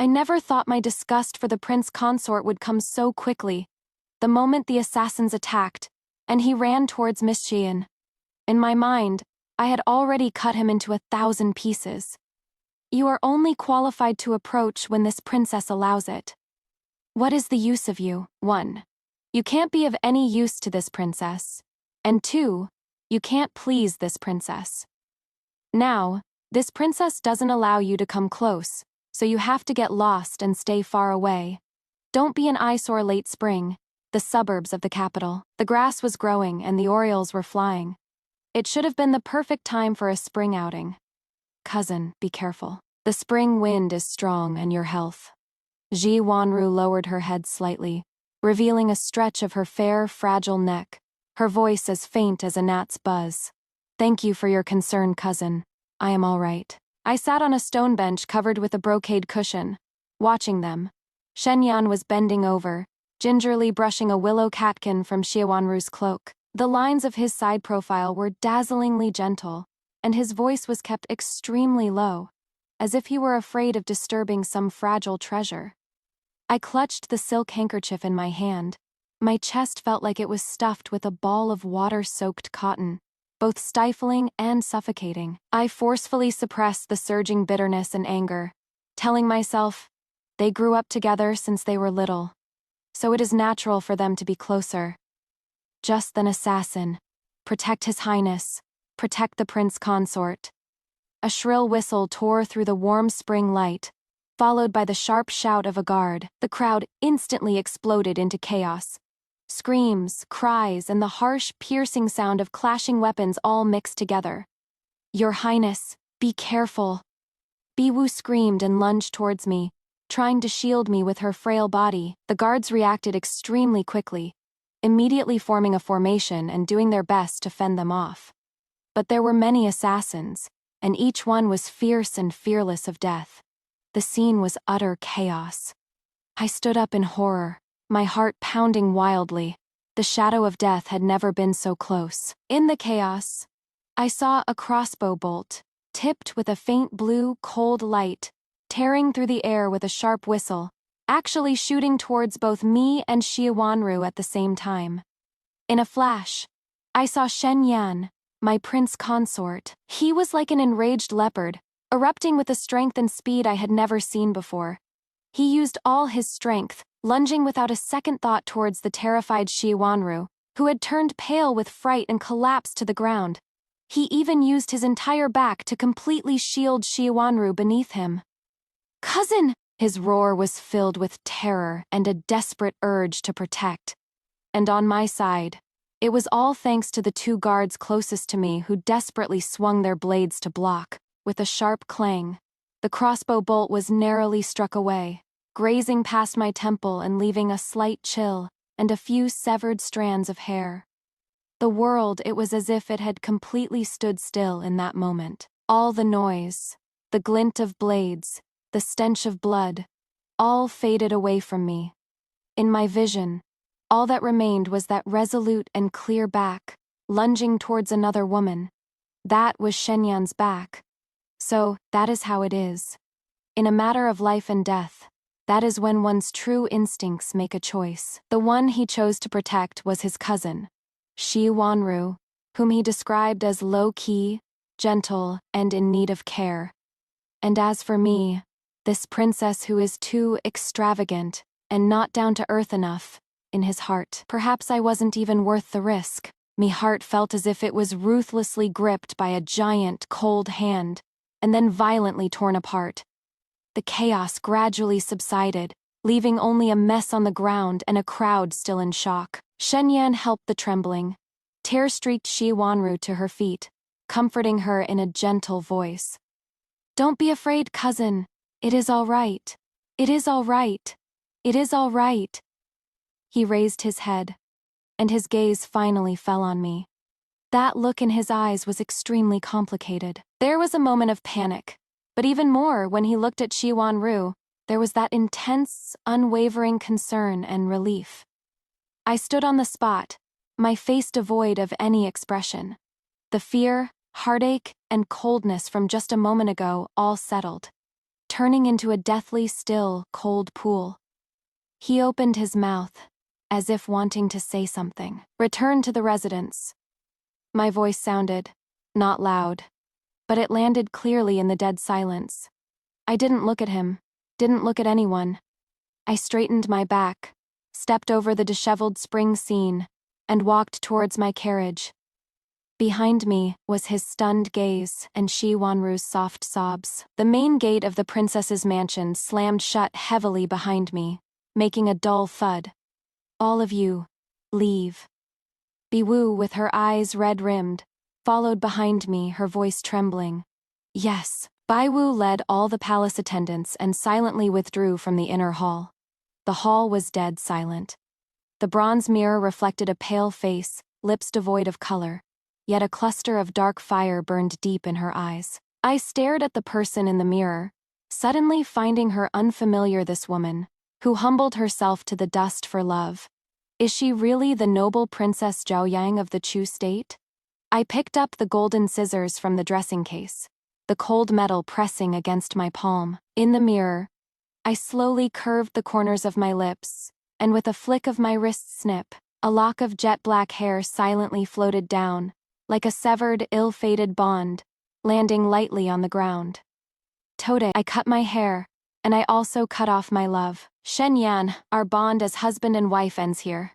I never thought my disgust for the prince consort would come so quickly, the moment the assassins attacked, and he ran towards Miss Shia. In my mind, I had already cut him into 1,000 pieces. You are only qualified to approach when this princess allows it. What is the use of you? 1. You can't be of any use to this princess. And 2. You can't please this princess. Now, this princess doesn't allow you to come close, so you have to get lost and stay far away. Don't be an eyesore late spring, the suburbs of the capital. The grass was growing and the orioles were flying. It should have been the perfect time for a spring outing. Cousin, be careful. The spring wind is strong and your health. Ji Wanru lowered her head slightly, revealing a stretch of her fair, fragile neck, her voice as faint as a gnat's buzz. Thank you for your concern, cousin. I am all right. I sat on a stone bench covered with a brocade cushion, watching them. Shenyan was bending over, gingerly brushing a willow catkin from Shia Wanru's cloak. The lines of his side profile were dazzlingly gentle, and his voice was kept extremely low, as if he were afraid of disturbing some fragile treasure. I clutched the silk handkerchief in my hand. My chest felt like it was stuffed with a ball of water-soaked cotton, both stifling and suffocating. I forcefully suppressed the surging bitterness and anger, telling myself, they grew up together since they were little, so it is natural for them to be closer. Just an assassin. Protect His Highness. Protect the prince consort. A shrill whistle tore through the warm spring light, followed by the sharp shout of a guard. The crowd instantly exploded into chaos. Screams, cries, and the harsh, piercing sound of clashing weapons all mixed together. Your Highness, be careful. Biwu screamed and lunged towards me, trying to shield me with her frail body. The guards reacted extremely quickly, immediately forming a formation and doing their best to fend them off. But there were many assassins, and each one was fierce and fearless of death. The scene was utter chaos. I stood up in horror, my heart pounding wildly. The shadow of death had never been so close. In the chaos, I saw a crossbow bolt, tipped with a faint blue, cold light, tearing through the air with a sharp whistle, actually shooting towards both me and Shia Wanru at the same time. In a flash, I saw Shen Yan, my prince consort. He was like an enraged leopard, erupting with a strength and speed I had never seen before. He used all his strength, lunging without a second thought towards the terrified Shia Wanru, who had turned pale with fright and collapsed to the ground. He even used his entire back to completely shield Shia Wanru beneath him. Cousin! His roar was filled with terror and a desperate urge to protect. And on my side, it was all thanks to the 2 guards closest to me who desperately swung their blades to block. With a sharp clang, the crossbow bolt was narrowly struck away, grazing past my temple and leaving a slight chill and a few severed strands of hair. The world, it was as if it had completely stood still in that moment. All the noise, the glint of blades, the stench of blood, all faded away from me. In my vision, all that remained was that resolute and clear back, lunging towards another woman. That was Shenyan's back. So, that is how it is. In a matter of life and death, that is when one's true instincts make a choice. The one he chose to protect was his cousin, Shia Wanru, whom he described as low-key, gentle, and in need of care. And as for me, this princess who is too extravagant and not down to earth enough, in his heart. Perhaps I wasn't even worth the risk. Me heart felt as if it was ruthlessly gripped by a giant, cold hand, and then violently torn apart. The chaos gradually subsided, leaving only a mess on the ground and a crowd still in shock. Shenyan helped the trembling, tear-streaked Shia Wanru to her feet, comforting her in a gentle voice. Don't be afraid, cousin. It is all right. It is all right. It is all right. He raised his head, and his gaze finally fell on me. That look in his eyes was extremely complicated. There was a moment of panic, but even more when he looked at Shia Wanru, there was that intense, unwavering concern and relief. I stood on the spot, my face devoid of any expression. The fear, heartache, and coldness from just a moment ago all settled, turning into a deathly still, cold pool. He opened his mouth, as if wanting to say something. Return to the residence. My voice sounded, not loud, but it landed clearly in the dead silence. I didn't look at him, didn't look at anyone. I straightened my back, stepped over the disheveled spring scene, and walked towards my carriage. Behind me was his stunned gaze and Shi Wanru's soft sobs. The main gate of the princess's mansion slammed shut heavily behind me, making a dull thud. All of you, leave. Biwu, with her eyes red-rimmed, followed behind me, her voice trembling. Yes. Baiwu led all the palace attendants and silently withdrew from the inner hall. The hall was dead silent. The bronze mirror reflected a pale face, lips devoid of color, yet a cluster of dark fire burned deep in her eyes. I stared at the person in the mirror, suddenly finding her unfamiliar. This woman, who humbled herself to the dust for love. Is she really the noble Princess Zhaoyang of the Chu state? I picked up the golden scissors from the dressing case, the cold metal pressing against my palm. In the mirror, I slowly curved the corners of my lips, and with a flick of my wrist snip, a lock of jet-black hair silently floated down, like a severed, ill-fated bond, landing lightly on the ground. Tode, I cut my hair, and I also cut off my love. Shen Yan, our bond as husband and wife ends here.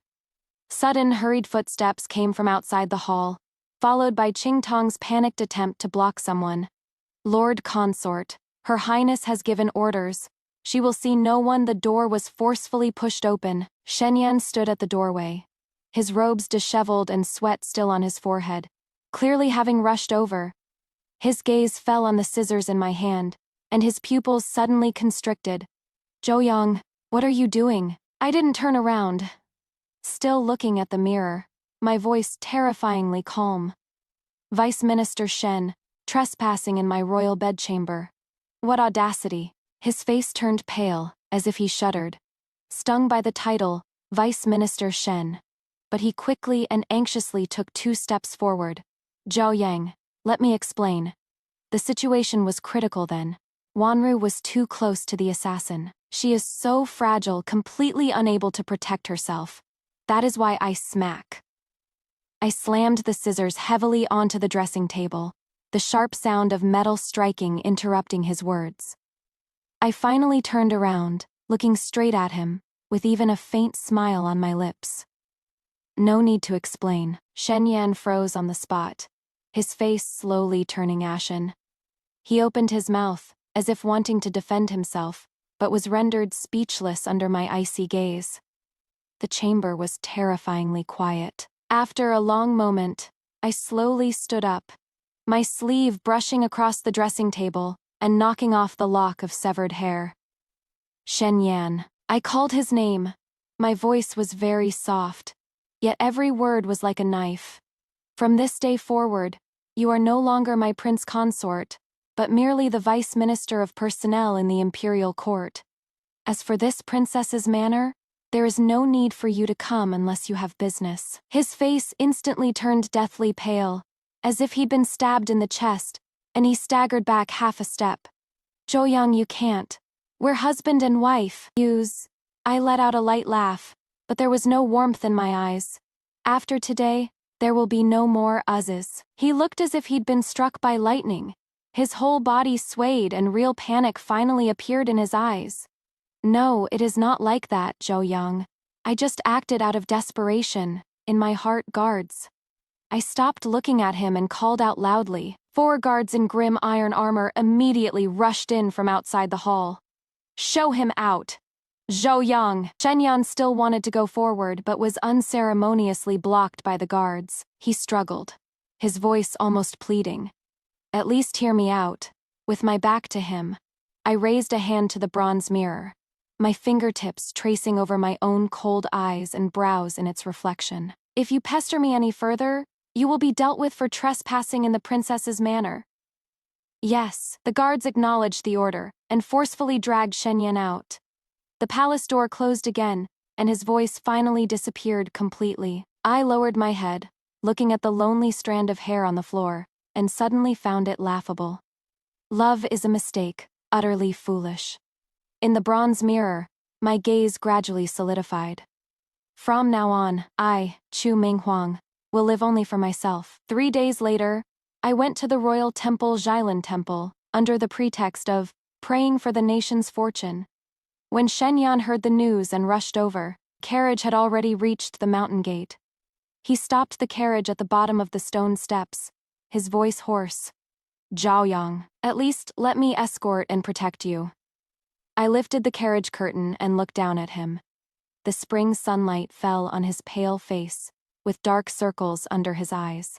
Sudden, hurried footsteps came from outside the hall, followed by Qing Tong's panicked attempt to block someone. Lord Consort, Her Highness has given orders. She will see no one. The door was forcefully pushed open. Shen Yan stood at the doorway, his robes disheveled and sweat still on his forehead, clearly having rushed over. His gaze fell on the scissors in my hand, and his pupils suddenly constricted. Zhaoyang, what are you doing? I didn't turn around. Still looking at the mirror, my voice terrifyingly calm. Vice Minister Shen, trespassing in my royal bedchamber. What audacity! His face turned pale, as if he shuddered, stung by the title, Vice Minister Shen. But he quickly and anxiously took 2 steps forward. Zhaoyang, let me explain. The situation was critical then. Wanru was too close to the assassin. She is so fragile, completely unable to protect herself. That is why I smack. I slammed the scissors heavily onto the dressing table, the sharp sound of metal striking interrupting his words. I finally turned around, looking straight at him, with even a faint smile on my lips. No need to explain. Shen Yan froze on the spot, his face slowly turning ashen. He opened his mouth, as if wanting to defend himself, but was rendered speechless under my icy gaze. The chamber was terrifyingly quiet. After a long moment, I slowly stood up, my sleeve brushing across the dressing table and knocking off the lock of severed hair. Shen Yan. I called his name. My voice was very soft, yet every word was like a knife. From this day forward, you are no longer my prince consort, but merely the vice minister of personnel in the imperial court. As for this princess's manor, there is no need for you to come unless you have business. His face instantly turned deathly pale, as if he'd been stabbed in the chest, and he staggered back half a step. Zhaoyang, you can't. We're husband and wife. I let out a light laugh, but there was no warmth in my eyes. After today, there will be no more uses. He looked as if he'd been struck by lightning. His whole body swayed and real panic finally appeared in his eyes. No, it is not like that, Zhaoyang. I just acted out of desperation, in my heart guards. I stopped looking at him and called out loudly. 4 guards in grim iron armor immediately rushed in from outside the hall. Show him out! Zhaoyang! Shen Yan still wanted to go forward but was unceremoniously blocked by the guards. He struggled, his voice almost pleading. At least hear me out. With my back to him, I raised a hand to the bronze mirror, my fingertips tracing over my own cold eyes and brows in its reflection. If you pester me any further, you will be dealt with for trespassing in the princess's manor. Yes, the guards acknowledged the order and forcefully dragged Shen Yan out. The palace door closed again, and his voice finally disappeared completely. I lowered my head, looking at the lonely strand of hair on the floor, and suddenly found it laughable. Love is a mistake. Utterly foolish. In the bronze mirror, my gaze gradually solidified. From now on, I, Chu Minghuang, will live only for myself. 3 days later, I went to the royal temple Xilan Temple, under the pretext of praying for the nation's fortune. When Shenyan heard the news and rushed over, carriage had already reached the mountain gate. He stopped the carriage at the bottom of the stone steps, his voice hoarse. Zhaoyang, at least let me escort and protect you. I lifted the carriage curtain and looked down at him. The spring sunlight fell on his pale face, with dark circles under his eyes.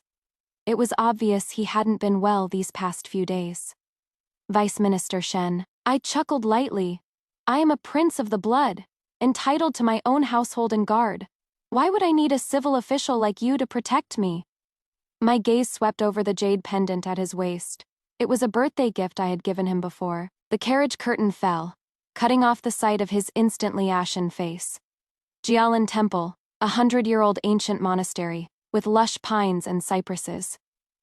It was obvious he hadn't been well these past few days. Vice Minister Shen, I chuckled lightly. I am a prince of the blood, entitled to my own household and guard. Why would I need a civil official like you to protect me? My gaze swept over the jade pendant at his waist. It was a birthday gift I had given him before. The carriage curtain fell, cutting off the sight of his instantly ashen face. Jialan Temple, 100-year-old ancient monastery, with lush pines and cypresses.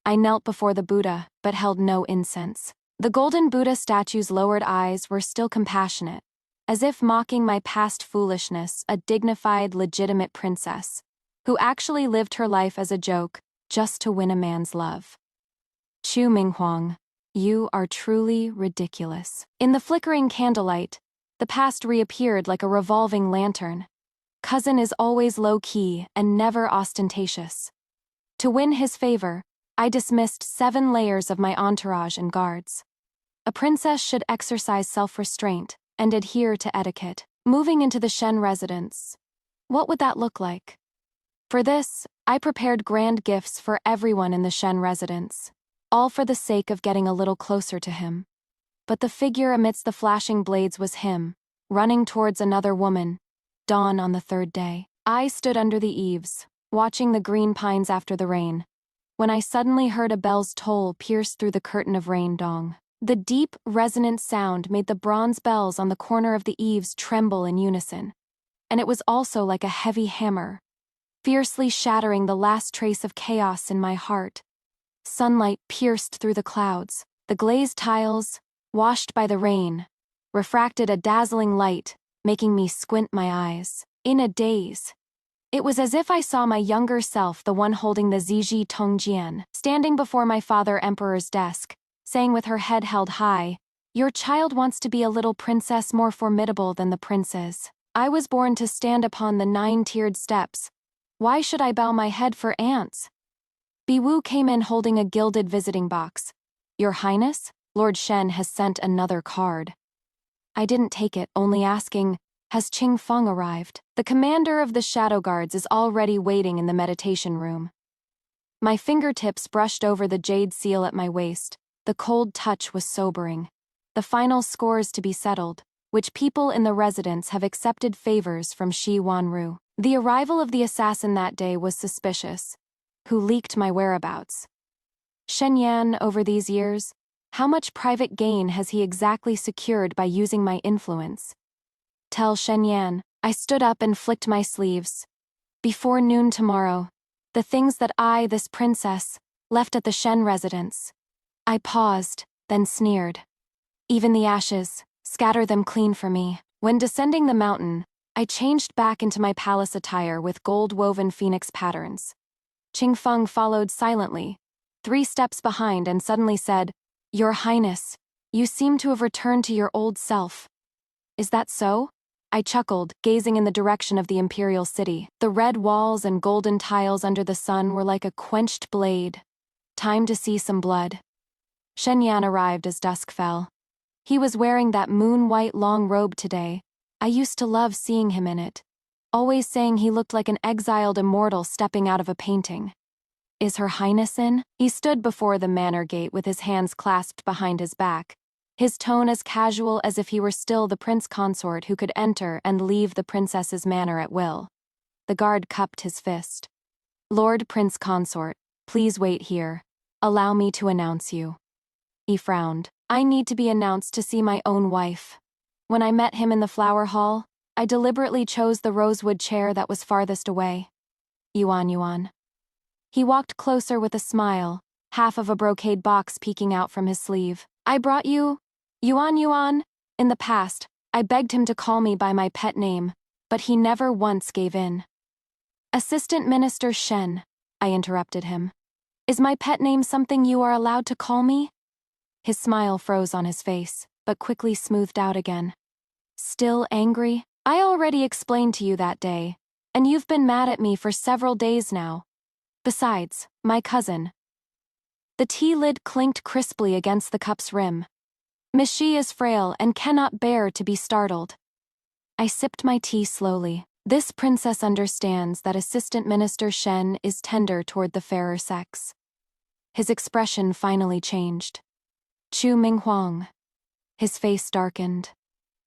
I knelt before the Buddha, but held no incense. The golden Buddha statue's lowered eyes were still compassionate, as if mocking my past foolishness, a dignified, legitimate princess, who actually lived her life as a joke, just to win a man's love. Chu Minghuang, you are truly ridiculous. In the flickering candlelight, the past reappeared like a revolving lantern. Cousin is always low-key and never ostentatious. To win his favor, I dismissed 7 layers of my entourage and guards. A princess should exercise self-restraint and adhere to etiquette. Moving into the Shen residence, what would that look like? For this, I prepared grand gifts for everyone in the Shen residence, all for the sake of getting a little closer to him. But the figure amidst the flashing blades was him, running towards another woman. Dawn on the 3rd day. I stood under the eaves, watching the green pines after the rain, when I suddenly heard a bell's toll pierce through the curtain of rain dong. The deep, resonant sound made the bronze bells on the corner of the eaves tremble in unison, and it was also like a heavy hammer, fiercely shattering the last trace of chaos in my heart. Sunlight pierced through the clouds. The glazed tiles, washed by the rain, refracted a dazzling light, making me squint my eyes. In a daze. It was as if I saw my younger self, the one holding the Ziji Tongjian, standing before my father emperor's desk, saying with her head held high, "Your child wants to be a little princess more formidable than the princes. I was born to stand upon the 9-tiered steps. Why should I bow my head for ants?" Biwu came in holding a gilded visiting box. "Your Highness, Lord Shen has sent another card." I didn't take it, only asking, "Has Qing Feng arrived?" The commander of the Shadow Guards is already waiting in the meditation room. My fingertips brushed over the jade seal at my waist. The cold touch was sobering. The final scores to be settled, which people in the residence have accepted favors from Shi Wanru. The arrival of the assassin that day was suspicious. Who leaked my whereabouts? Shen Yan, over these years, how much private gain has he exactly secured by using my influence? Tell Shen Yan. I stood up and flicked my sleeves. Before noon tomorrow, the things that I, this princess, left at the Shen residence. I paused, then sneered. Even the ashes, scatter them clean for me. When descending the mountain, I changed back into my palace attire with gold-woven phoenix patterns. Qing Feng followed silently, 3 steps behind, and suddenly said, "Your Highness, you seem to have returned to your old self. Is that so?" I chuckled, gazing in the direction of the imperial city. The red walls and golden tiles under the sun were like a quenched blade. Time to see some blood. Shen Yan arrived as dusk fell. He was wearing that moon-white long robe today. I used to love seeing him in it, always saying he looked like an exiled immortal stepping out of a painting. "Is Her Highness in?" He stood before the manor gate with his hands clasped behind his back, his tone as casual as if he were still the prince consort who could enter and leave the princess's manor at will. The guard cupped his fist. "Lord Prince Consort, please wait here. Allow me to announce you." He frowned. "I need to be announced to see my own wife." When I met him in the flower hall, I deliberately chose the rosewood chair that was farthest away. Yuan. He walked closer with a smile, half of a brocade box peeking out from his sleeve. "I brought you Yuan. In the past, I begged him to call me by my pet name, but he never once gave in. Assistant Minister Shen, I interrupted him. Is my pet name something you are allowed to call me? His smile froze on his face, but quickly smoothed out again. Still angry? I already explained to you that day, and you've been mad at me for several days now. Besides, my cousin. The tea lid clinked crisply against the cup's rim. Miss Shia is frail and cannot bear to be startled. I sipped my tea slowly. This princess understands that Assistant Minister Shen is tender toward the fairer sex. His expression finally changed. Chu Minghuang. His face darkened.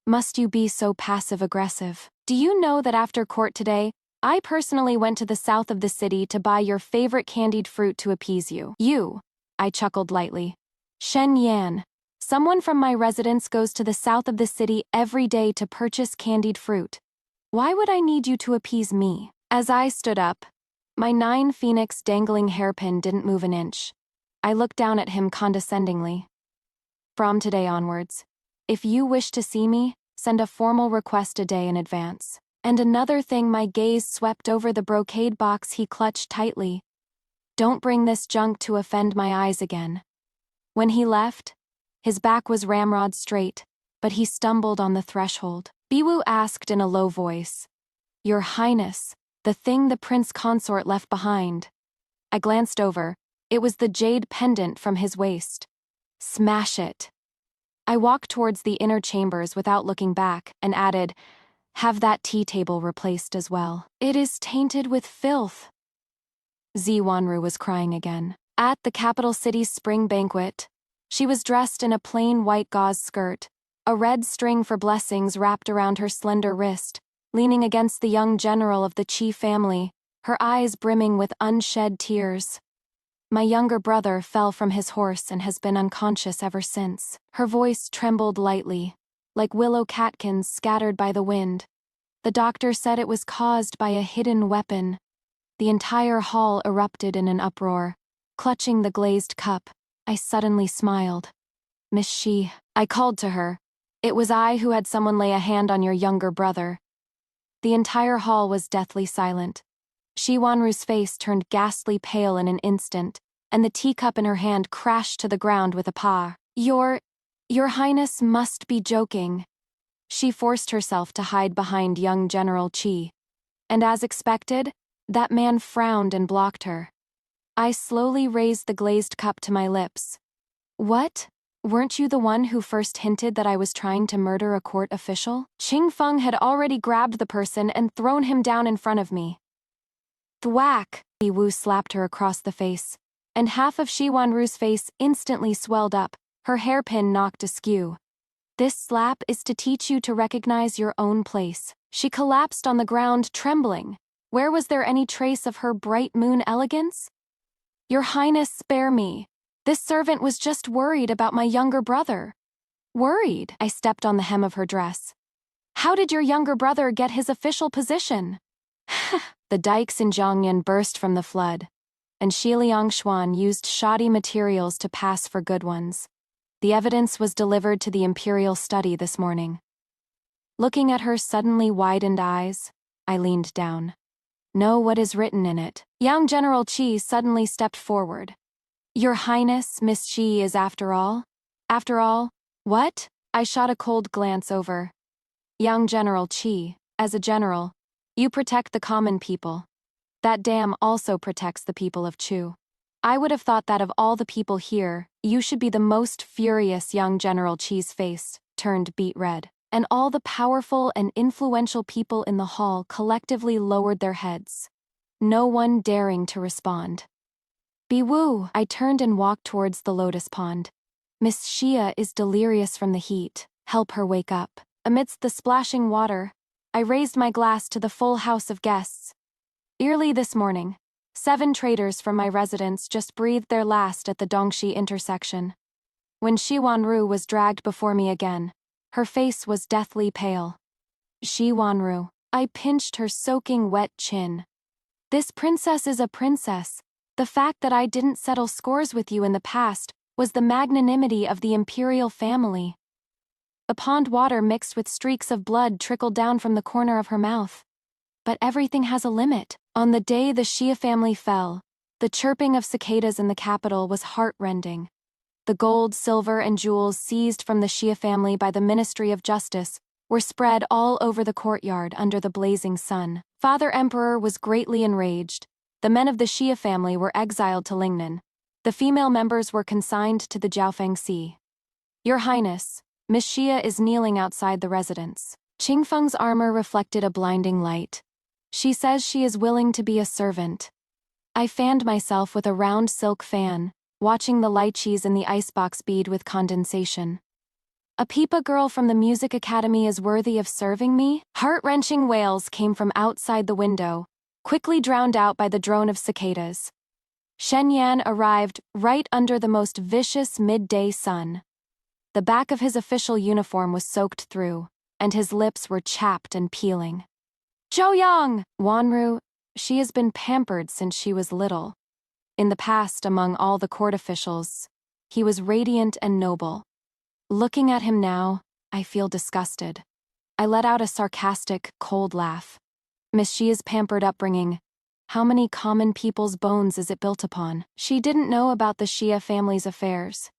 Must you be so passive-aggressive? Do you know that after court today, I personally went to the south of the city to buy your favorite candied fruit to appease you? You, I chuckled lightly. Shen Yan. Someone from my residence goes to the south of the city every day to purchase candied fruit. Why would I need you to appease me? As I stood up, my 9 phoenix dangling hairpin didn't move an inch. I looked down at him condescendingly. From today onwards, if you wish to see me, send a formal request a day in advance. And another thing, my gaze swept over the brocade box he clutched tightly. Don't bring this junk to offend my eyes again. When he left, his back was ramrod straight, but he stumbled on the threshold. Biwu asked in a low voice, Your Highness, the thing the prince consort left behind. I glanced over. It was the jade pendant from his waist. Smash it. I walked towards the inner chambers without looking back and added, Have that tea table replaced as well. It is tainted with filth. Wanru was crying again. At the capital city's spring banquet, she was dressed in a plain white gauze skirt, a red string for blessings wrapped around her slender wrist, leaning against the young general of the Qi family, her eyes brimming with unshed tears. My younger brother fell from his horse and has been unconscious ever since. Her voice trembled lightly, like willow catkins scattered by the wind. The doctor said it was caused by a hidden weapon. The entire hall erupted in an uproar. Clutching the glazed cup, I suddenly smiled. Miss Shi, I called to her. It was I who had someone lay a hand on your younger brother. The entire hall was deathly silent. Shi Wanru's face turned ghastly pale in an instant, and the teacup in her hand crashed to the ground with a paw. Your Highness must be joking. She forced herself to hide behind young General Qi. And as expected, that man frowned and blocked her. I slowly raised the glazed cup to my lips. What? Weren't you the one who first hinted that I was trying to murder a court official? Qing Feng had already grabbed the person and thrown him down in front of me. Thwack! Yi Wu slapped her across the face, and half of Shi Wanru's face instantly swelled up, her hairpin knocked askew. This slap is to teach you to recognize your own place. She collapsed on the ground, trembling. Where was there any trace of her bright moon elegance? Your Highness, spare me. This servant was just worried about my younger brother. Worried? I stepped on the hem of her dress. How did your younger brother get his official position? The dikes in Zhongyan burst from the flood, and Xiliang Xuan used shoddy materials to pass for good ones. The evidence was delivered to the imperial study this morning. Looking at her suddenly widened eyes, I leaned down. Know what is written in it. Young General Qi suddenly stepped forward. Your Highness, Miss Qi is after all? After all, what? I shot a cold glance over. Young General Qi, as a general, you protect the common people. That dam also protects the people of Chu. I would have thought that of all the people here, you should be the most furious. Young General Qi's face turned beet red, and all the powerful and influential people in the hall collectively lowered their heads, no one daring to respond. Biwu! I turned and walked towards the lotus pond. Miss Shia is delirious from the heat. Help her wake up. Amidst the splashing water, I raised my glass to the full house of guests. Early this morning, 7 traders from my residence just breathed their last at the Dongxi intersection. When Shi Wanru was dragged before me again, her face was deathly pale. Shi Wanru. I pinched her soaking wet chin. This princess is a princess. The fact that I didn't settle scores with you in the past was the magnanimity of the imperial family. The pond water mixed with streaks of blood trickled down from the corner of her mouth. But everything has a limit. On the day the Shia family fell, the chirping of cicadas in the capital was heart-rending. The gold, silver, and jewels seized from the Shia family by the Ministry of Justice were spread all over the courtyard under the blazing sun. Father Emperor was greatly enraged. The men of the Shia family were exiled to Lingnan. The female members were consigned to the Jiaofeng Sea. Your Highness, Miss Shia is kneeling outside the residence. Qingfeng's armor reflected a blinding light. She says she is willing to be a servant. I fanned myself with a round silk fan, watching the lychees in the icebox bead with condensation. A Peepa girl from the music academy is worthy of serving me? Heart-wrenching wails came from outside the window, quickly drowned out by the drone of cicadas. Shen Yan arrived right under the most vicious midday sun. The back of his official uniform was soaked through, and his lips were chapped and peeling. Zhou Yang! Wanru, she has been pampered since she was little. In the past, among all the court officials, he was radiant and noble. Looking at him now, I feel disgusted. I let out a sarcastic, cold laugh. Miss Shia's pampered upbringing, how many common people's bones is it built upon? She didn't know about the Shia family's affairs.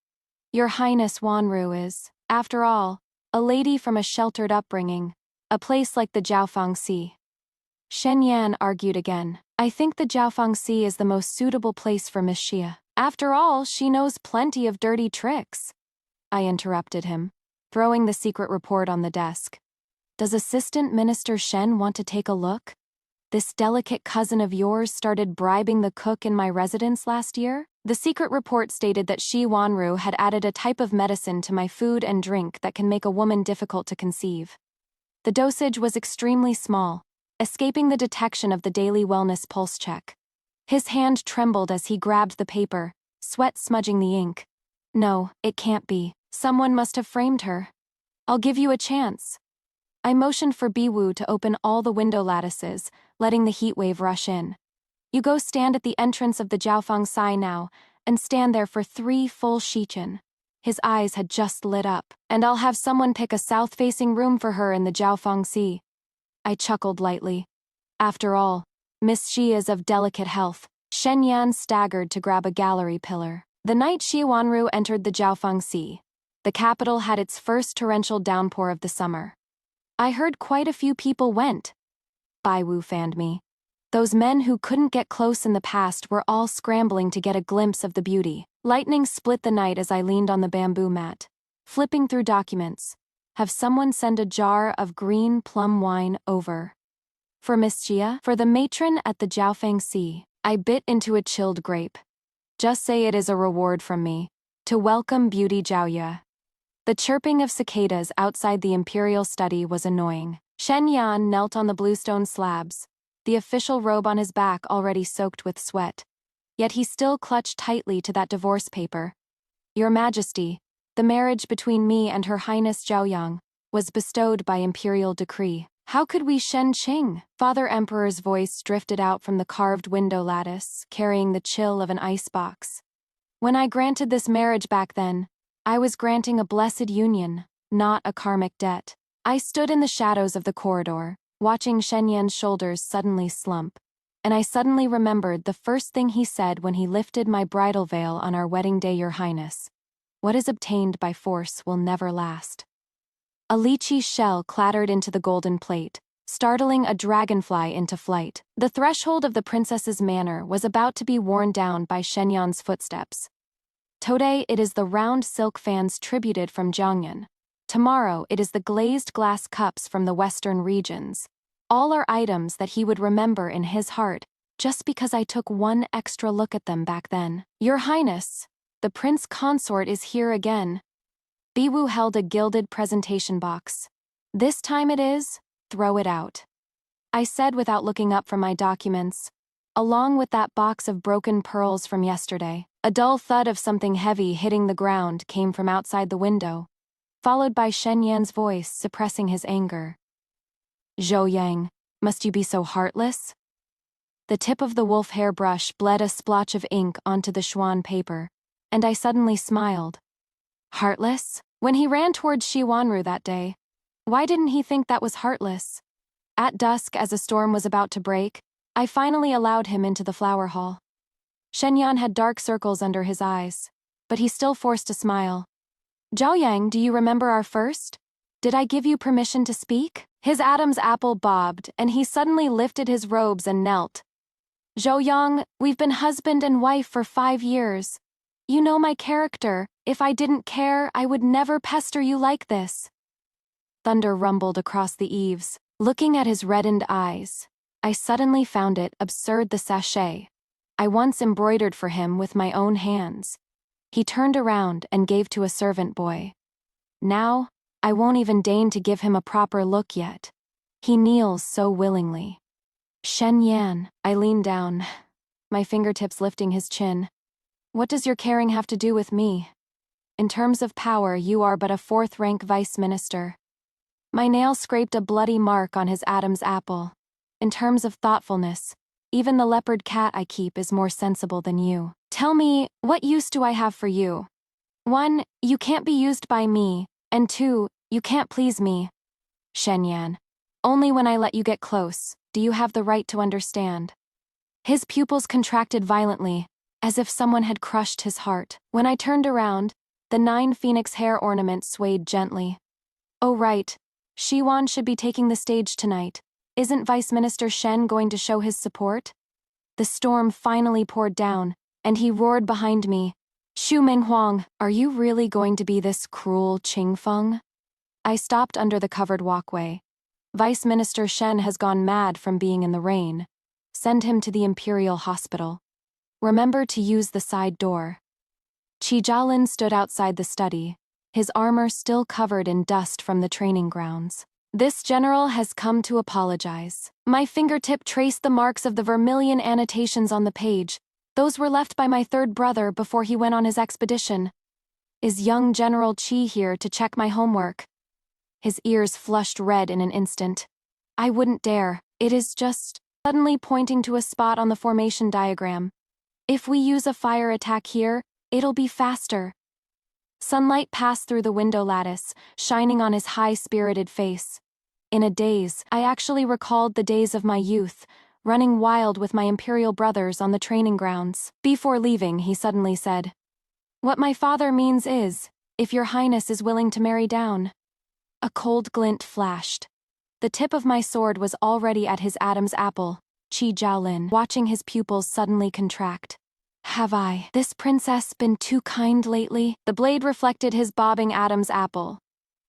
Your Highness Wanru is, after all, a lady from a sheltered upbringing, a place like the Jiaofeng Sea. Shen Yan argued again. I think the Jiaofeng Sea is the most suitable place for Miss Shia. After all, she knows plenty of dirty tricks. I interrupted him, throwing the secret report on the desk. Does Assistant Minister Shen want to take a look? This delicate cousin of yours started bribing the cook in my residence last year? The secret report stated that Shi Wanru had added a type of medicine to my food and drink that can make a woman difficult to conceive. The dosage was extremely small, escaping the detection of the daily wellness pulse check. His hand trembled as he grabbed the paper, sweat smudging the ink. No, it can't be. Someone must have framed her. I'll give you a chance. I motioned for Biwu to open all the window lattices, letting the heat wave rush in. You go stand at the entrance of the Jiaofeng Sai now, and stand there for 3 full shichen. His eyes had just lit up. And I'll have someone pick a south-facing room for her in the Jiaofeng Sea. I chuckled lightly. After all, Miss Xi is of delicate health. Shen Yan staggered to grab a gallery pillar. The night Xi Wanru entered the Jiaofeng Sea, the capital had its first torrential downpour of the summer. I heard quite a few people went. Bai Wu fanned me. Those men who couldn't get close in the past were all scrambling to get a glimpse of the beauty. Lightning split the night as I leaned on the bamboo mat, flipping through documents. Have someone send a jar of green plum wine over. For Miss Xia, for the matron at the Jiaofeng Sea. I bit into a chilled grape. Just say it is a reward from me, to welcome beauty Zhaoye. The chirping of cicadas outside the imperial study was annoying. Shen Yan knelt on the bluestone slabs, the official robe on his back already soaked with sweat. Yet he still clutched tightly to that divorce paper. Your Majesty, the marriage between me and Her Highness Zhaoyang was bestowed by imperial decree. How could we Shen Qing? Father Emperor's voice drifted out from the carved window lattice, carrying the chill of an icebox. When I granted this marriage back then, I was granting a blessed union, not a karmic debt. I stood in the shadows of the corridor, watching Shen Yan's shoulders suddenly slump, and I suddenly remembered the first thing he said when he lifted my bridal veil on our wedding day, Your Highness. What is obtained by force will never last. A lychee shell clattered into the golden plate, startling a dragonfly into flight. The threshold of the princess's manor was about to be worn down by Shen Yan's footsteps. Today it is the round silk fans tributed from Jiangyan. Tomorrow it is the glazed glass cups from the western regions. All are items that he would remember in his heart, just because I took one extra look at them back then. Your Highness, the prince consort is here again. Biwu held a gilded presentation box. This time it is, throw it out. I said without looking up from my documents, along with that box of broken pearls from yesterday. A dull thud of something heavy hitting the ground came from outside the window, followed by Shen Yan's voice suppressing his anger. Zhou Yang, must you be so heartless? The tip of the wolf hair brush bled a splotch of ink onto the Xuan paper, and I suddenly smiled. Heartless? When he ran towards Shiwanru that day, why didn't he think that was heartless? At dusk, as a storm was about to break, I finally allowed him into the flower hall. Shenyan had dark circles under his eyes, but he still forced a smile. "Zhaoyang, do you remember our first? Did I give you permission to speak?" His Adam's apple bobbed, and he suddenly lifted his robes and knelt. "Zhaoyang, we've been husband and wife for 5 years. You know my character. If I didn't care, I would never pester you like this." Thunder rumbled across the eaves. Looking at his reddened eyes, I suddenly found it absurd. The sachet I once embroidered for him with my own hands, he turned around and gave to a servant boy. Now, I won't even deign to give him a proper look yet. He kneels so willingly. "Shen Yan," I leaned down, my fingertips lifting his chin. "What does your caring have to do with me? In terms of power, you are but a 4th-rank vice minister." My nail scraped a bloody mark on his Adam's apple. "In terms of thoughtfulness, even the leopard cat I keep is more sensible than you. Tell me, what use do I have for you? 1, you can't be used by me, and 2, you can't please me. Shenyan, only when I let you get close do you have the right to understand." His pupils contracted violently, as if someone had crushed his heart. When I turned around, the 9 phoenix hair ornament swayed gently. "Oh right, Shiwan should be taking the stage tonight. Isn't Vice Minister Shen going to show his support?" The storm finally poured down, and he roared behind me. "Xu Menghuang, are you really going to be this cruel, Qingfeng?" I stopped under the covered walkway. "Vice Minister Shen has gone mad from being in the rain. Send him to the Imperial Hospital. Remember to use the side door." Qi Jialin stood outside the study, his armor still covered in dust from the training grounds. "This general has come to apologize." My fingertip traced the marks of the vermilion annotations on the page. Those were left by my 3rd brother before he went on his expedition. "Is young General Qi here to check my homework?" His ears flushed red in an instant. "I wouldn't dare. It is just," suddenly pointing to a spot on the formation diagram. "If we use a fire attack here, it'll be faster." Sunlight passed through the window lattice, shining on his high-spirited face. In a daze, I actually recalled the days of my youth, running wild with my Imperial brothers on the training grounds. Before leaving, he suddenly said, "What my father means is, if your highness is willing to marry down." A cold glint flashed. The tip of my sword was already at his Adam's apple, Qi Jialin, watching his pupils suddenly contract. "Have this princess, been too kind lately?" The blade reflected his bobbing Adam's apple.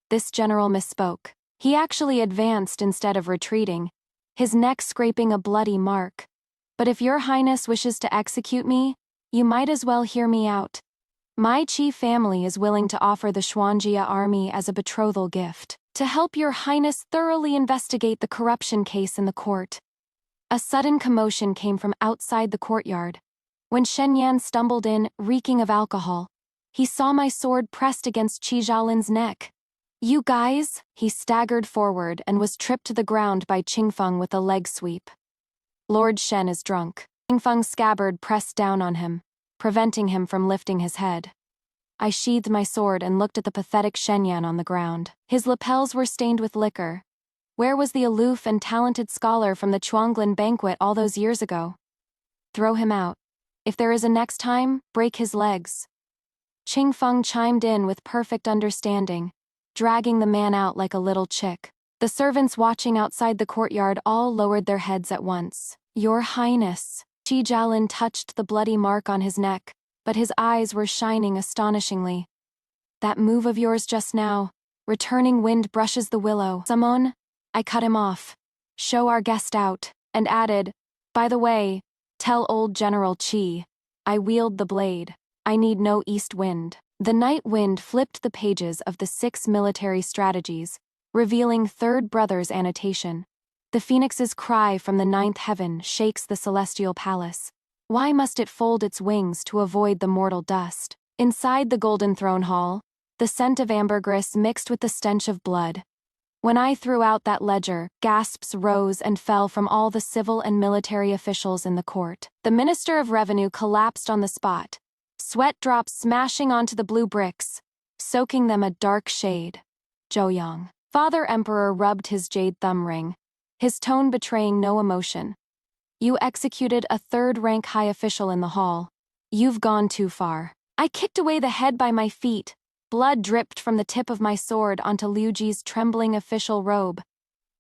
This general misspoke. He actually advanced instead of retreating, his neck scraping a bloody mark. "But if your highness wishes to execute me, you might as well hear me out. My Qi family is willing to offer the Xuanjia army as a betrothal gift, to help your highness thoroughly investigate the corruption case in the court." A sudden commotion came from outside the courtyard. When Shenyan stumbled in, reeking of alcohol, he saw my sword pressed against Qi Jialin's neck. "You guys?" He staggered forward and was tripped to the ground by Qingfeng with a leg sweep. "Lord Shen is drunk." Qingfeng's scabbard pressed down on him, preventing him from lifting his head. I sheathed my sword and looked at the pathetic Shenyan on the ground. His lapels were stained with liquor. Where was the aloof and talented scholar from the Chuanglin banquet all those years ago? "Throw him out. If there is a next time, break his legs." Qingfeng chimed in with perfect understanding, dragging the man out like a little chick. The servants watching outside the courtyard all lowered their heads at once. "Your Highness." Qi Jialin touched the bloody mark on his neck, but his eyes were shining astonishingly. "That move of yours just now, returning wind brushes the willow." "Samon," I cut him off. "Show our guest out," and added, "By the way, tell old General Qi." I wheeled the blade. "I need no east wind." The night wind flipped the pages of the 6 military strategies, revealing 3rd brother's annotation. "The phoenix's cry from the 9th heaven shakes the celestial palace. Why must it fold its wings to avoid the mortal dust?" Inside the golden throne hall, the scent of ambergris mixed with the stench of blood. When I threw out that ledger, gasps rose and fell from all the civil and military officials in the court. The Minister of Revenue collapsed on the spot, sweat drops smashing onto the blue bricks. soaking them a dark shade. Joyoung. Father Emperor rubbed his jade thumb ring, his tone betraying no emotion. You executed a third-rank high official in the hall. You've gone too far. I kicked away the head by my feet. Blood dripped from the tip of my sword onto Liu Ji's trembling official robe.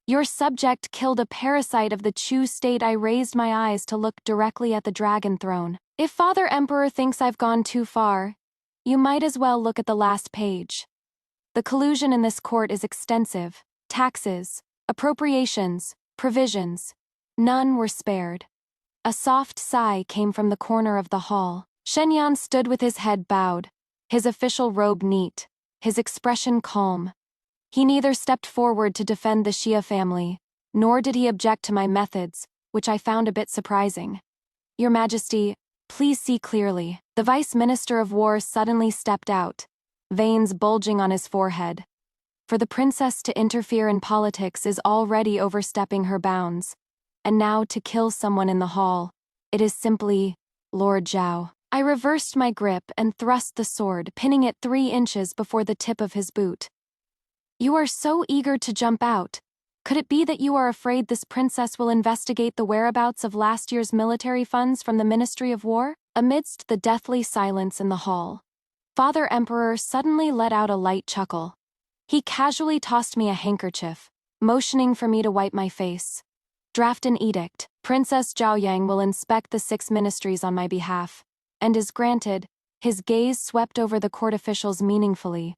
Your subject killed a parasite of the Chu state. I raised my eyes to look directly at the dragon throne. If Father Emperor thinks I've gone too far, you might as well look at the last page. The collusion in this court is extensive. Taxes, appropriations, provisions. None were spared. A soft sigh came from the corner of the hall. Shenyan stood with his head bowed, his official robe neat, his expression calm. He neither stepped forward to defend the Shia family, nor did he object to my methods, which I found a bit surprising. Your Majesty, please see clearly. The Vice Minister of War suddenly stepped out, veins bulging on his forehead. For the princess to interfere in politics is already overstepping her bounds, and now to kill someone in the hall, it is simply Lord Zhao. I reversed my grip and thrust the sword, pinning it 3 inches before the tip of his boot. You are so eager to jump out. Could it be that you are afraid this princess will investigate the whereabouts of last year's military funds from the Ministry of War? Amidst the deathly silence in the hall, Father Emperor suddenly let out a light chuckle. He casually tossed me a handkerchief, motioning for me to wipe my face. Draft an edict. Princess Zhaoyang will inspect the 6 ministries on my behalf, and is granted. His gaze swept over the court officials meaningfully.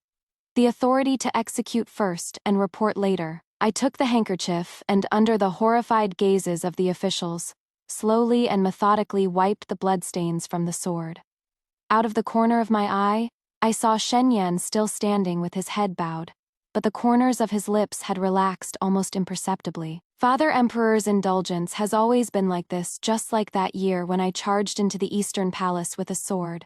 The authority to execute first and report later. I took the handkerchief and, under the horrified gazes of the officials, slowly and methodically wiped the bloodstains from the sword. Out of the corner of my eye, I saw Shenyan still standing with his head bowed, but the corners of his lips had relaxed almost imperceptibly. Father Emperor's indulgence has always been like this, just like that year when I charged into the Eastern Palace with a sword.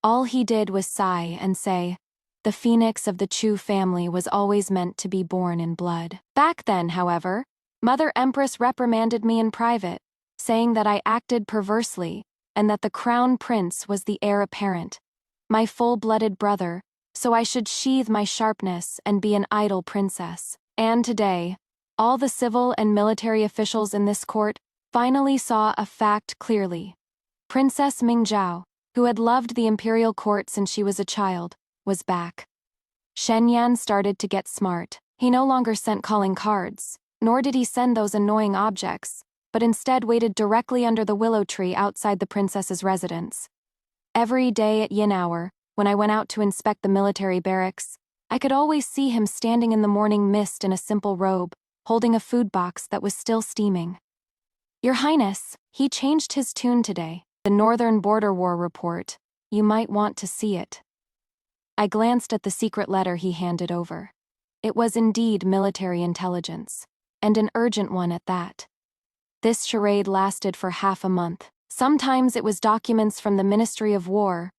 All he did was sigh and say, "The phoenix of the Chu family was always meant to be born in blood." Back then, however, Mother Empress reprimanded me in private, saying that I acted perversely, and that the crown prince was the heir apparent, my full-blooded brother, so I should sheathe my sharpness and be an idle princess. And today, all the civil and military officials in this court finally saw a fact clearly. Princess Mingzhao, who had loved the imperial court since she was a child, was back. Shenyan started to get smart. He no longer sent calling cards, nor did he send those annoying objects, but instead waited directly under the willow tree outside the princess's residence. Every day at yin hour, when I went out to inspect the military barracks, I could always see him standing in the morning mist in a simple robe, holding a food box that was still steaming. Your Highness, he changed his tune today. The Northern Border War report. You might want to see it. I glanced at the secret letter he handed over. It was indeed military intelligence, and an urgent one at that. This charade lasted for half a month. Sometimes it was documents from the Ministry of War,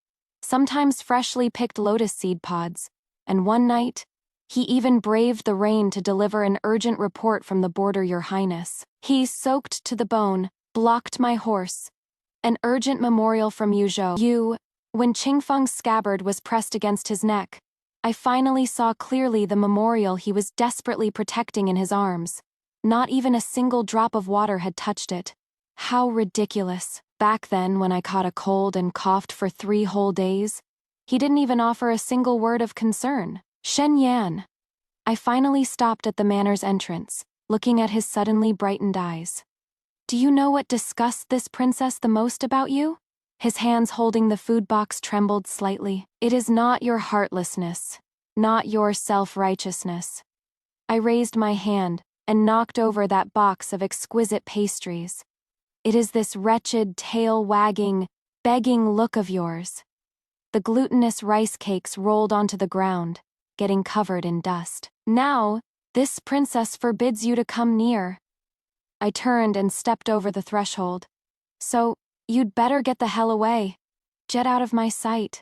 sometimes freshly picked lotus seed pods, and one night, he even braved the rain to deliver an urgent report from the border, Your Highness. He, soaked to the bone, blocked my horse. An urgent memorial from Yuzhou. When Qingfeng's scabbard was pressed against his neck, I finally saw clearly the memorial he was desperately protecting in his arms. Not even a single drop of water had touched it. How ridiculous. Back then, when I caught a cold and coughed for 3 whole days, he didn't even offer a single word of concern. Shen Yan. I finally stopped at the manor's entrance, looking at his suddenly brightened eyes. Do you know what disgusts this princess the most about you? His hands holding the food box trembled slightly. It is not your heartlessness, not your self-righteousness. I raised my hand and knocked over that box of exquisite pastries. It is this wretched, tail-wagging, begging look of yours. The glutinous rice cakes rolled onto the ground, getting covered in dust. Now, this princess forbids you to come near. I turned and stepped over the threshold. So, you'd better get the hell away. Get out of my sight.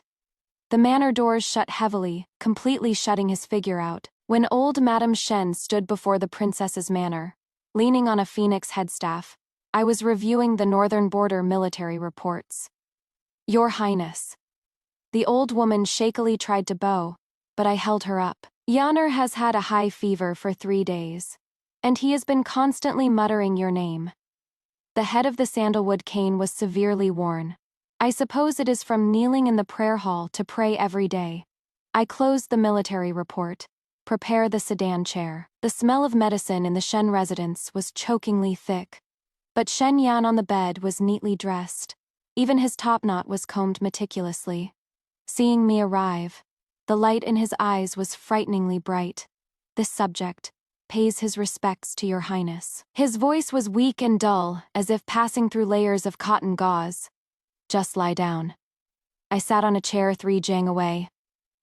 The manor doors shut heavily, completely shutting his figure out. When old Madame Shen stood before the princess's manor, leaning on a phoenix headstaff, I was reviewing the northern border military reports. Your Highness. The old woman shakily tried to bow, but I held her up. Yaner has had a high fever for 3 days, and he has been constantly muttering your name. The head of the sandalwood cane was severely worn. I suppose it is from kneeling in the prayer hall to pray every day. I closed the military report. Prepare the sedan chair. The smell of medicine in the Shen residence was chokingly thick. But Shen Yan on the bed was neatly dressed. Even his topknot was combed meticulously. Seeing me arrive, the light in his eyes was frighteningly bright. This subject pays his respects to your highness. His voice was weak and dull, as if passing through layers of cotton gauze. Just lie down. I sat on a chair 3 jang away.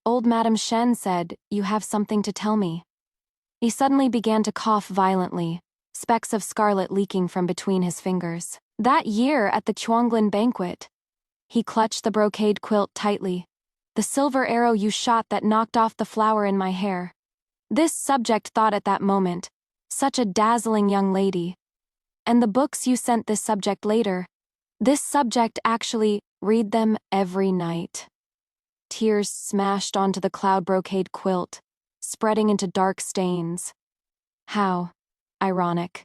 Old Madam Shen said, you have something to tell me. He suddenly began to cough violently, specks of scarlet leaking from between his fingers. That year at the Chuanglin banquet. He clutched the brocade quilt tightly. The silver arrow you shot that knocked off the flower in my hair. This subject thought at that moment, such a dazzling young lady. And the books you sent this subject later. This subject actually read them every night. Tears smashed onto the cloud brocade quilt, spreading into dark stains. How ironic.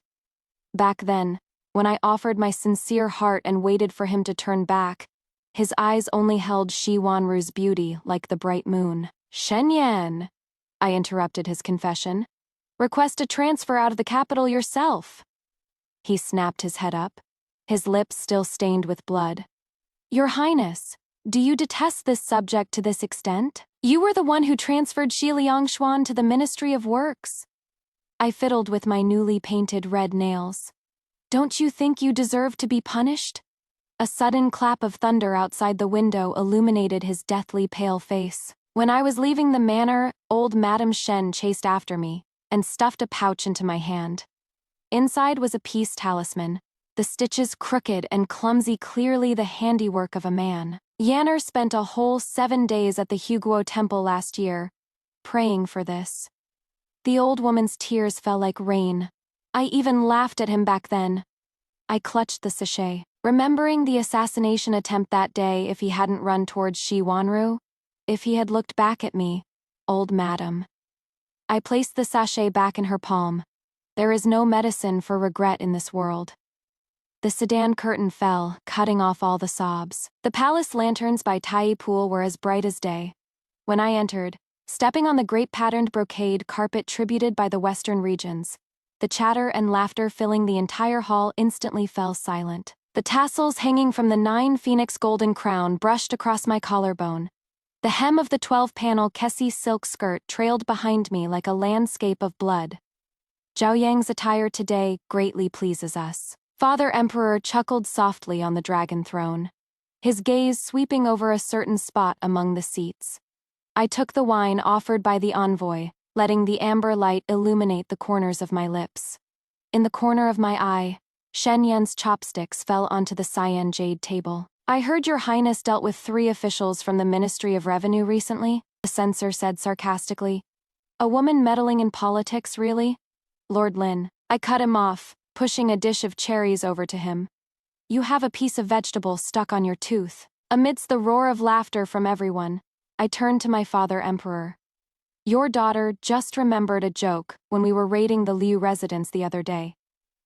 Back then, when I offered my sincere heart and waited for him to turn back, his eyes only held Shi Wanru's beauty like the bright moon. Shen Yan, I interrupted his confession. Request a transfer out of the capital yourself. He snapped his head up, his lips still stained with blood. Your Highness, do you detest this subject to this extent? You were the one who transferred Xi Liangshuan to the Ministry of Works. I fiddled with my newly painted red nails. Don't you think you deserve to be punished? A sudden clap of thunder outside the window illuminated his deathly pale face. When I was leaving the manor, old Madame Shen chased after me and stuffed a pouch into my hand. Inside was a peace talisman, the stitches crooked and clumsy, clearly the handiwork of a man. Yaner spent a whole 7 days at the Huguo temple last year, praying for this. The old woman's tears fell like rain. I even laughed at him back then. I clutched the sachet, remembering the assassination attempt that day. If he hadn't run towards Shi Wanru, if he had looked back at me, old madam. I placed the sachet back in her palm. There is no medicine for regret in this world. The sedan curtain fell, cutting off all the sobs. The palace lanterns by Tai Pool were as bright as day. When I entered, stepping on the great patterned brocade carpet tributed by the western regions, the chatter and laughter filling the entire hall instantly fell silent. The tassels hanging from the 9 phoenix golden crown brushed across my collarbone. The hem of the 12-panel Kessi silk skirt trailed behind me like a landscape of blood. Zhao Yang's attire today greatly pleases us. Father Emperor chuckled softly on the dragon throne, his gaze sweeping over a certain spot among the seats. I took the wine offered by the envoy, letting the amber light illuminate the corners of my lips. In the corner of my eye, Shen Yan's chopsticks fell onto the cyan jade table. I heard your highness dealt with 3 officials from the Ministry of Revenue recently, the censor said sarcastically. A woman meddling in politics, really? Lord Lin. I cut him off, pushing a dish of cherries over to him. You have a piece of vegetable stuck on your tooth. Amidst the roar of laughter from everyone, I turned to my father emperor. Your daughter just remembered a joke when we were raiding the Liu residence the other day.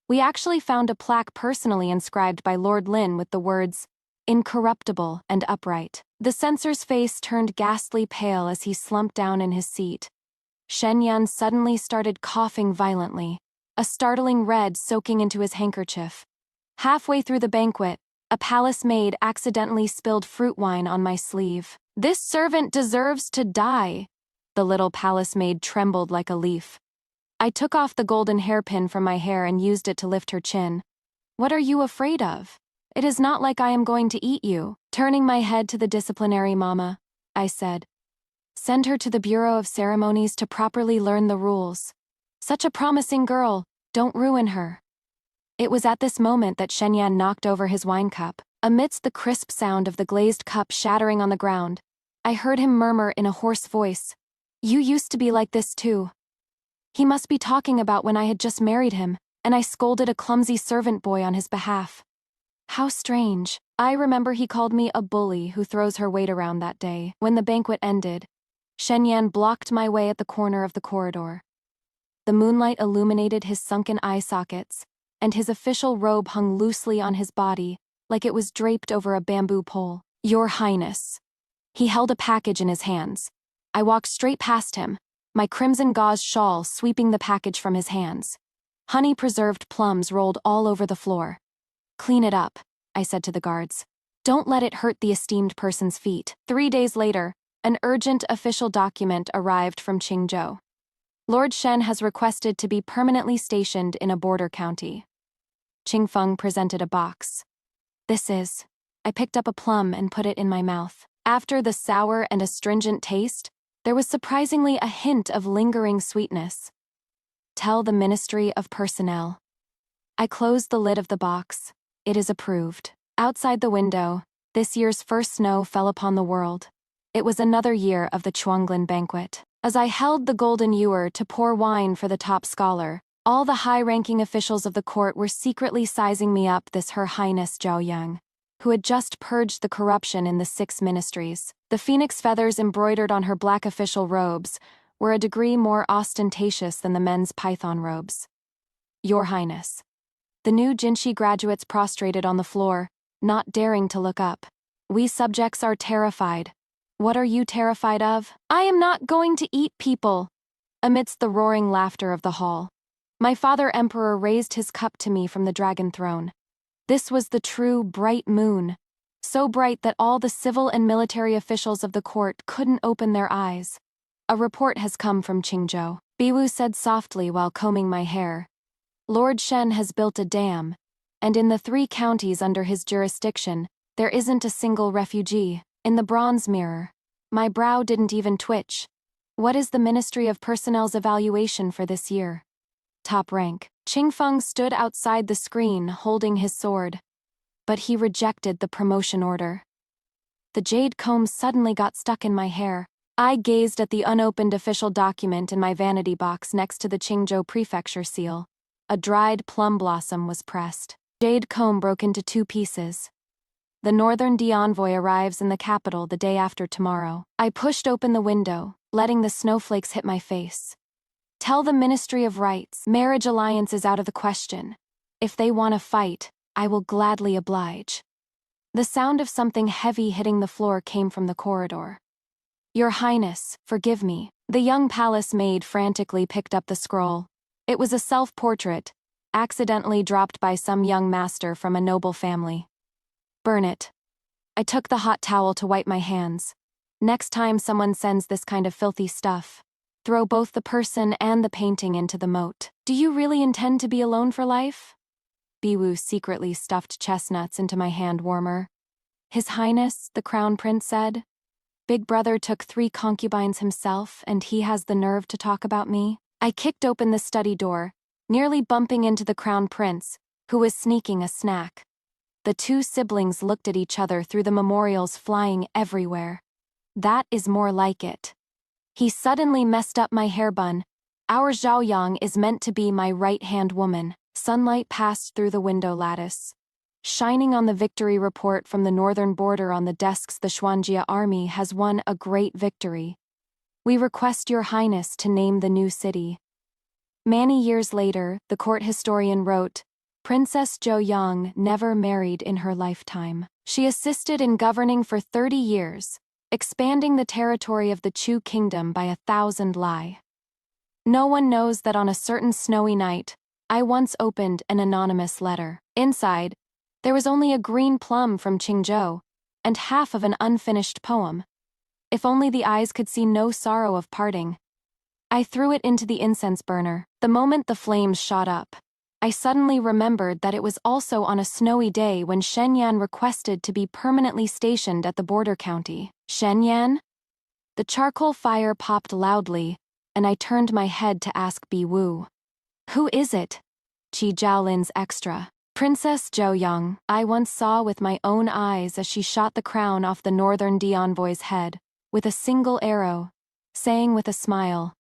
We actually found a plaque personally inscribed by Lord Lin with the words, incorruptible and upright. The censor's face turned ghastly pale as he slumped down in his seat. Shen Yan suddenly started coughing violently, a startling red soaking into his handkerchief. Halfway through the banquet, a palace maid accidentally spilled fruit wine on my sleeve. This servant deserves to die. The little palace maid trembled like a leaf. I took off the golden hairpin from my hair and used it to lift her chin. What are you afraid of? It is not like I am going to eat you. Turning my head to the disciplinary mama, I said. Send her to the Bureau of Ceremonies to properly learn the rules. Such a promising girl, don't ruin her. It was at this moment that Shen Yan knocked over his wine cup. Amidst the crisp sound of the glazed cup shattering on the ground, I heard him murmur in a hoarse voice, You used to be like this too. He must be talking about when I had just married him, and I scolded a clumsy servant boy on his behalf. How strange. I remember he called me a bully who throws her weight around that day. When the banquet ended, Shen blocked my way at the corner of the corridor. The moonlight illuminated his sunken eye sockets, and his official robe hung loosely on his body, like it was draped over a bamboo pole. Your Highness. He held a package in his hands. I walked straight past him, my crimson gauze shawl sweeping the package from his hands. Honey-preserved plums rolled all over the floor. Clean it up, I said to the guards. Don't let it hurt the esteemed person's feet. 3 days later, an urgent official document arrived from Qingzhou. Lord Shen has requested to be permanently stationed in a border county. Qingfeng presented a box. This is. I picked up a plum and put it in my mouth. After the sour and astringent taste, there was surprisingly a hint of lingering sweetness. Tell the Ministry of Personnel. I closed the lid of the box. It is approved. Outside the window, this year's first snow fell upon the world. It was another year of the Chuanglin banquet. As I held the golden ewer to pour wine for the top scholar, all the high-ranking officials of the court were secretly sizing me up this Her Highness Zhao Yang, who had just purged the corruption in the 6 ministries. The phoenix feathers embroidered on her black official robes were a degree more ostentatious than the men's python robes. Your Highness. The new Jinshi graduates prostrated on the floor, not daring to look up. We subjects are terrified. What are you terrified of? I am not going to eat people. Amidst the roaring laughter of the hall, my father emperor raised his cup to me from the dragon throne. This was the true bright moon, so bright that all the civil and military officials of the court couldn't open their eyes. A report has come from Qingzhou, Biwu said softly while combing my hair. Lord Shen has built a dam, and in the 3 counties under his jurisdiction, there isn't a single refugee. In the bronze mirror, my brow didn't even twitch. What is the Ministry of Personnel's evaluation for this year? Top rank. Qingfeng stood outside the screen holding his sword. But he rejected the promotion order. The jade comb suddenly got stuck in my hair. I gazed at the unopened official document in my vanity box next to the Qingzhou prefecture seal. A dried plum blossom was pressed. Jade comb broke into 2 pieces. The Northern envoy arrives in the capital the day after tomorrow. I pushed open the window, letting the snowflakes hit my face. Tell the Ministry of Rights, marriage alliance is out of the question. If they want to fight, I will gladly oblige. The sound of something heavy hitting the floor came from the corridor. Your Highness, forgive me. The young palace maid frantically picked up the scroll. It was a self-portrait, accidentally dropped by some young master from a noble family. Burn it. I took the hot towel to wipe my hands. Next time someone sends this kind of filthy stuff, throw both the person and the painting into the moat. Do you really intend to be alone for life? Biwu secretly stuffed chestnuts into my hand warmer. His Highness, the Crown Prince said. Big Brother took 3 concubines himself, and he has the nerve to talk about me. I kicked open the study door, nearly bumping into the Crown Prince, who was sneaking a snack. The 2 siblings looked at each other through the memorials flying everywhere. That is more like it. He suddenly messed up my hair bun. Our Zhao Yang is meant to be my right-hand woman. Sunlight passed through the window lattice, shining on the victory report from the northern border on the desks. The Xuanjia army has won a great victory. We request your Highness to name the new city. Many years later, the court historian wrote, Princess Zhou Yang never married in her lifetime. She assisted in governing for 30 years, expanding the territory of the Chu kingdom by 1,000 li. No one knows that on a certain snowy night, I once opened an anonymous letter. Inside, there was only a green plum from Qingzhou, and half of an unfinished poem. If only the eyes could see no sorrow of parting. I threw it into the incense burner. The moment the flames shot up, I suddenly remembered that it was also on a snowy day when Shen requested to be permanently stationed at the border county. Shen? The charcoal fire popped loudly, and I turned my head to ask Biwu. Who is it? Qi Jiaolin's extra. Princess Zhou Yang, I once saw with my own eyes as she shot the crown off the northern envoy's head, with a single arrow, saying with a smile,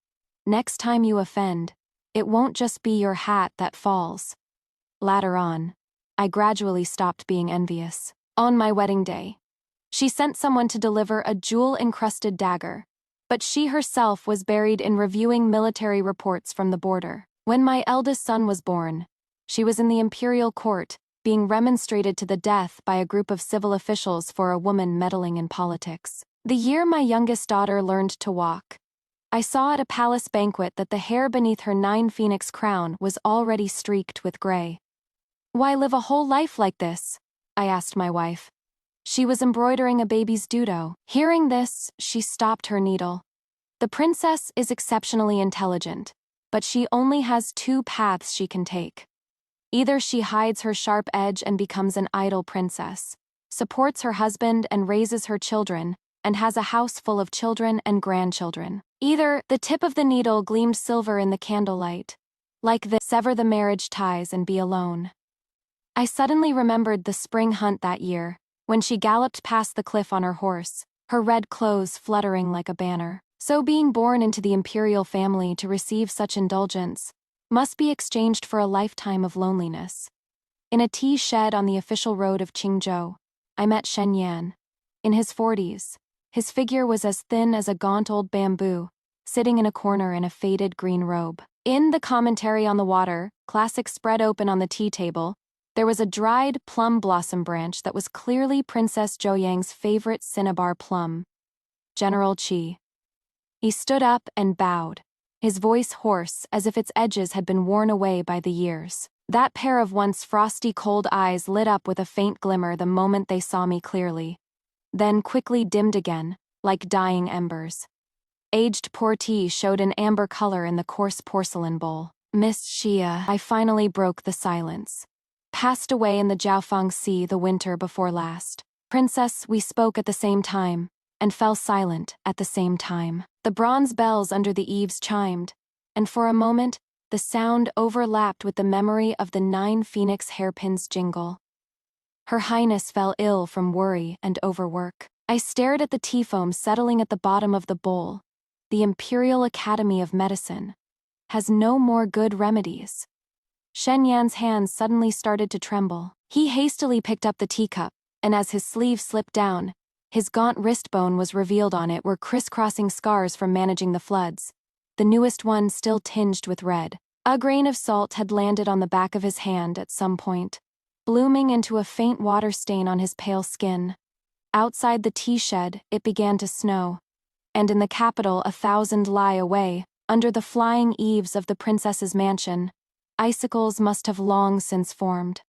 next time you offend, it won't just be your hat that falls. Later on, I gradually stopped being envious. On my wedding day, she sent someone to deliver a jewel-encrusted dagger, but she herself was buried in reviewing military reports from the border. When my eldest son was born, she was in the imperial court, being remonstrated to the death by a group of civil officials for a woman meddling in politics. The year my youngest daughter learned to walk, I saw at a palace banquet that the hair beneath her 9-phoenix crown was already streaked with gray. "Why live a whole life like this?" I asked my wife. She was embroidering a baby's dodo. Hearing this, she stopped her needle. "The princess is exceptionally intelligent, but she only has 2 paths she can take. Either she hides her sharp edge and becomes an idle princess, supports her husband and raises her children, and has a house full of children and grandchildren. Either," the tip of the needle gleamed silver in the candlelight, "like this, sever the marriage ties and be alone." I suddenly remembered the spring hunt that year, when she galloped past the cliff on her horse, her red clothes fluttering like a banner. So being born into the imperial family to receive such indulgence must be exchanged for a lifetime of loneliness. In a tea shed on the official road of Qingzhou, I met Shen Yan. In his 40s, his figure was as thin as a gaunt old bamboo, sitting in a corner in a faded green robe. In the commentary on the water, classic spread open on the tea table, there was a dried plum blossom branch that was clearly Princess Joyang's favorite cinnabar plum. "General Qi." He stood up and bowed, his voice hoarse as if its edges had been worn away by the years. That pair of once frosty cold eyes lit up with a faint glimmer the moment they saw me clearly, then quickly dimmed again, like dying embers. Aged portea showed an amber color in the coarse porcelain bowl. "Miss Shia," I finally broke the silence. "Passed away in the Jiaofeng Sea the winter before last." "Princess," we spoke at the same time, and fell silent at the same time. The bronze bells under the eaves chimed, and for a moment, the sound overlapped with the memory of the 9-phoenix hairpins jingle. Her Highness fell ill from worry and overwork. I stared at the tea foam settling at the bottom of the bowl. The Imperial Academy of Medicine has no more good remedies. Shen Yan's hands suddenly started to tremble. He hastily picked up the teacup, and as his sleeve slipped down, his gaunt wrist bone was revealed. On it were crisscrossing scars from managing the floods, the newest one still tinged with red. A grain of salt had landed on the back of his hand at some point, blooming into a faint water stain on his pale skin. Outside the tea shed, it began to snow, and in the capital 1,000 li away, under the flying eaves of the princess's mansion, icicles must have long since formed.